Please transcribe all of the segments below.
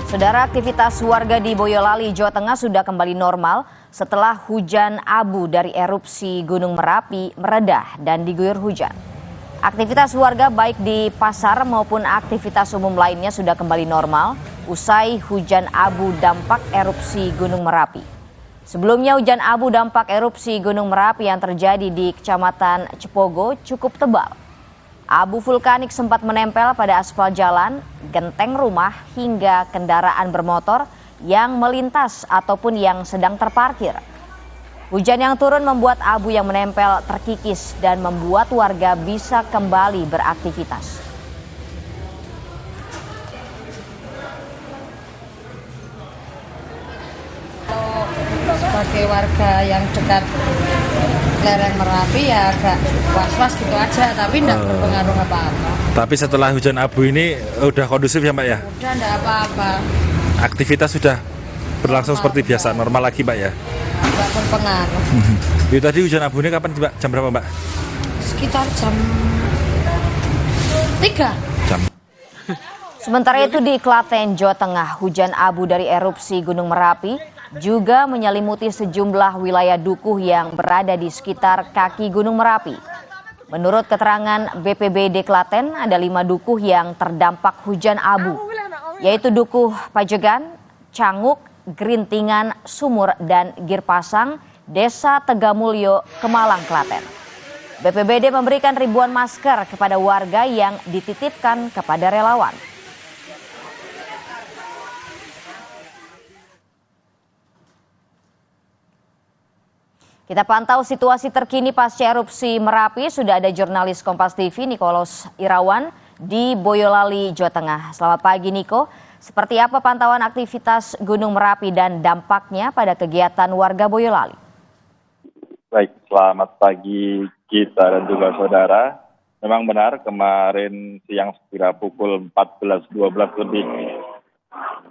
Saudara, aktivitas warga di Boyolali, Jawa Tengah sudah kembali normal setelah hujan abu dari erupsi Gunung Merapi meredah dan diguyur hujan. Aktivitas warga baik di pasar maupun aktivitas umum lainnya sudah kembali normal usai hujan abu dampak erupsi Gunung Merapi. Sebelumnya hujan abu dampak erupsi Gunung Merapi yang terjadi di Kecamatan Cepogo cukup tebal. Abu vulkanik sempat menempel pada aspal jalan, genteng rumah, hingga kendaraan bermotor yang melintas ataupun yang sedang terparkir. Hujan yang turun membuat abu yang menempel terkikis dan membuat warga bisa kembali beraktivitas. Sebagai warga yang dekat lereng Merapi ya agak was-was gitu aja, tapi tidak berpengaruh apa-apa. Tapi setelah hujan abu ini udah kondusif ya Mbak ya? Udah tidak apa-apa. Aktivitas sudah berlangsung seperti biasa, normal lagi Mbak ya? Tidak berpengaruh. Itu tadi hujan abu ini kapan Mbak? Jam berapa Mbak? Sekitar jam 3. Jam. Sementara itu di Klaten, Jawa Tengah, hujan abu dari erupsi Gunung Merapi juga menyelimuti sejumlah wilayah dukuh yang berada di sekitar kaki Gunung Merapi. Menurut keterangan BPBD Klaten, ada 5 dukuh yang terdampak hujan abu, yaitu Dukuh Pajegan, Canguk, Gerintingan, Sumur, dan Girpasang, Desa Tegamulyo, Kemalang, Klaten. BPBD memberikan ribuan masker kepada warga yang dititipkan kepada relawan. Kita pantau situasi terkini pasca erupsi Merapi. Sudah ada jurnalis Kompas TV Nikolos Irawan di Boyolali, Jawa Tengah. Selamat pagi Niko. Seperti apa pantauan aktivitas Gunung Merapi dan dampaknya pada kegiatan warga Boyolali? Baik, selamat pagi kita dan juga saudara. Memang benar kemarin siang sekira pukul 14.12 lebih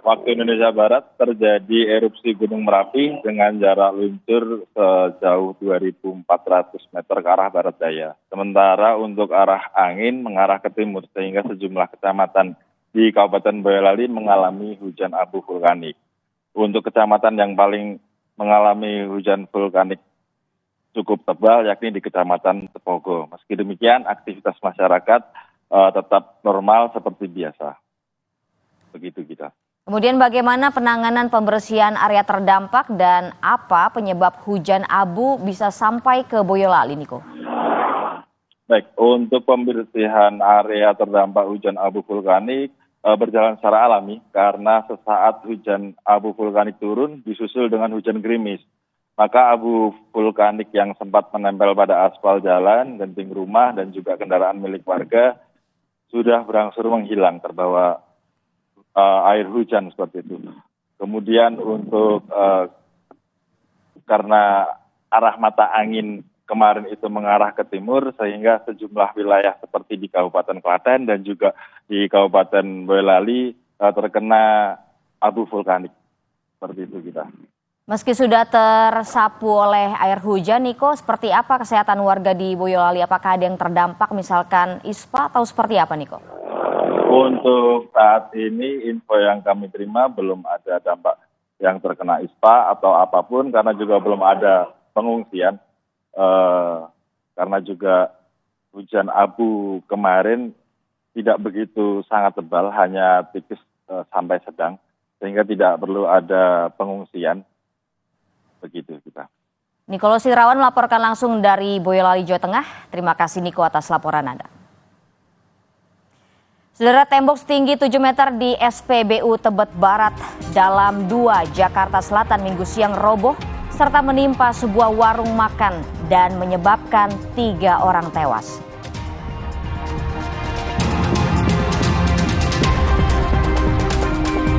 waktu Indonesia Barat terjadi erupsi Gunung Merapi dengan jarak luncur sejauh 2.400 meter ke arah barat daya. Sementara untuk arah angin mengarah ke timur sehingga sejumlah kecamatan di Kabupaten Boyolali mengalami hujan abu vulkanik. Untuk kecamatan yang paling mengalami hujan vulkanik cukup tebal yakni di Kecamatan Cepogo. Meski demikian aktivitas masyarakat tetap normal seperti biasa. Begitu kita. Kemudian bagaimana penanganan pembersihan area terdampak dan apa penyebab hujan abu bisa sampai ke Boyolali, Niko? Baik, untuk pembersihan area terdampak hujan abu vulkanik berjalan secara alami karena sesaat hujan abu vulkanik turun disusul dengan hujan gerimis. Maka abu vulkanik yang sempat menempel pada aspal jalan, genting rumah, dan juga kendaraan milik warga sudah berangsur menghilang terbawa air hujan seperti itu. Kemudian untuk karena arah mata angin kemarin itu mengarah ke timur sehingga sejumlah wilayah seperti di Kabupaten Klaten dan juga di Kabupaten Boyolali terkena abu vulkanik. Seperti itu kita. Meski sudah tersapu oleh air hujan, Niko, seperti apa kesehatan warga di Boyolali? Apakah ada yang terdampak misalkan ISPA atau seperti apa, Niko? Untuk saat ini info yang kami terima belum ada dampak yang terkena ISPA atau apapun karena juga belum ada pengungsian karena juga hujan abu kemarin tidak begitu sangat tebal, hanya tipis sampai sedang sehingga tidak perlu ada pengungsian. Begitu kita. Nikolos Irawan melaporkan langsung dari Boyolali, Jawa Tengah. Terima kasih Niko atas laporan Anda. Saudara, tembok setinggi 7 meter di SPBU Tebet Barat Dalam 2 Jakarta Selatan Minggu siang roboh serta menimpa sebuah warung makan dan menyebabkan 3 orang tewas.